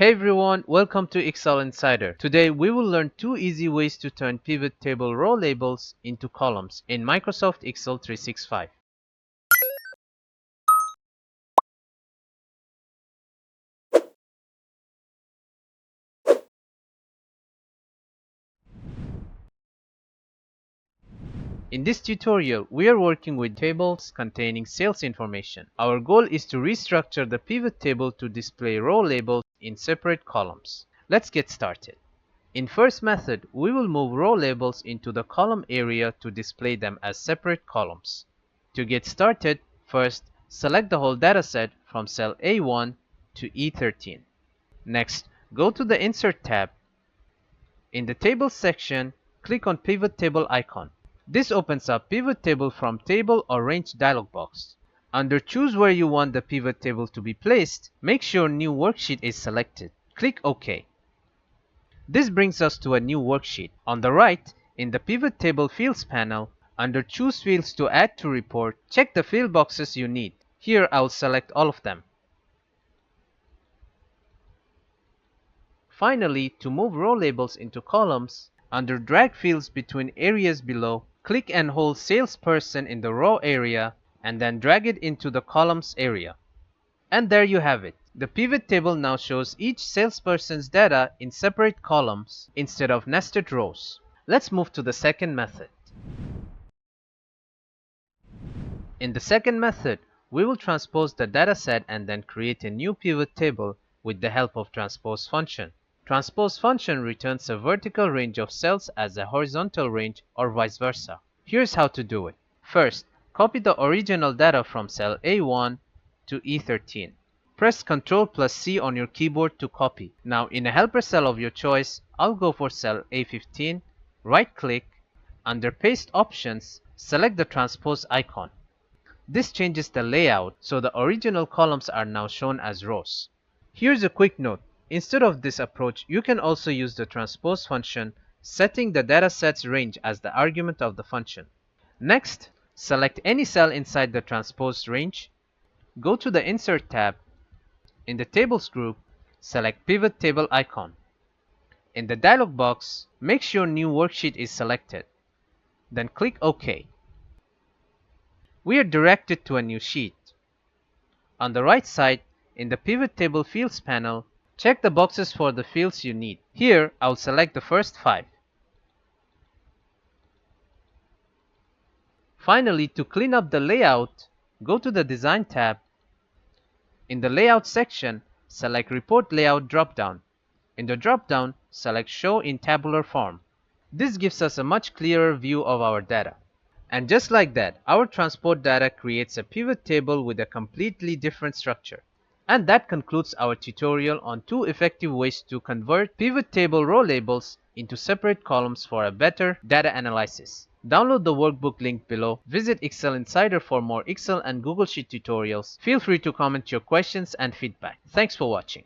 Hey everyone, welcome to Excel Insider. Today we will learn two easy ways to turn pivot table row labels into columns in Microsoft Excel 365. In this tutorial, we are working with tables containing sales information. Our goal is to restructure the pivot table to display row labels in separate columns. Let's get started. In first method, we will move row labels into the column area to display them as separate columns. To get started, first select the whole dataset from cell A1 to E13. Next, go to the Insert tab. In the Tables section, click on Pivot Table icon. This opens up Pivot Table from Table or Range dialog box. Under Choose where you want the pivot table to be placed, make sure New Worksheet is selected. Click OK. This brings us to a new worksheet. On the right, in the Pivot Table Fields panel, under Choose Fields to add to report, check the field boxes you need. Here I'll select all of them. Finally, to move row labels into columns, under Drag Fields between areas below, click and hold Salesperson in the row area and then drag it into the columns area. And there you have it. The pivot table now shows each salesperson's data in separate columns instead of nested rows. Let's move to the second method. In the second method, we will transpose the dataset and then create a new pivot table with the help of transpose function. Transpose function returns a vertical range of cells as a horizontal range or vice versa. Here's how to do it. First, copy the original data from cell A1 to E13. Press Ctrl+C on your keyboard to copy. Now in a helper cell of your choice, I'll go for cell A15, right-click, under Paste Options, select the transpose icon. This changes the layout, so the original columns are now shown as rows. Here's a quick note. Instead of this approach, you can also use the transpose function, setting the dataset's range as the argument of the function. Next, select any cell inside the transposed range. Go to the Insert tab. In the Tables group, select Pivot Table icon. In the dialog box, make sure New Worksheet is selected. Then click OK. We are directed to a new sheet. On the right side, in the Pivot Table Fields panel, check the boxes for the fields you need. Here, I'll select the first 5. Finally, to clean up the layout, go to the Design tab. In the Layout section, select Report Layout dropdown. In the dropdown, select Show in Tabular Form. This gives us a much clearer view of our data. And just like that, our transport data creates a pivot table with a completely different structure. And that concludes our tutorial on two effective ways to convert pivot table row labels into separate columns for a better data analysis. Download the workbook link below. Visit Excel Insider for more Excel and Google Sheet tutorials. Feel free to comment your questions and feedback. Thanks for watching.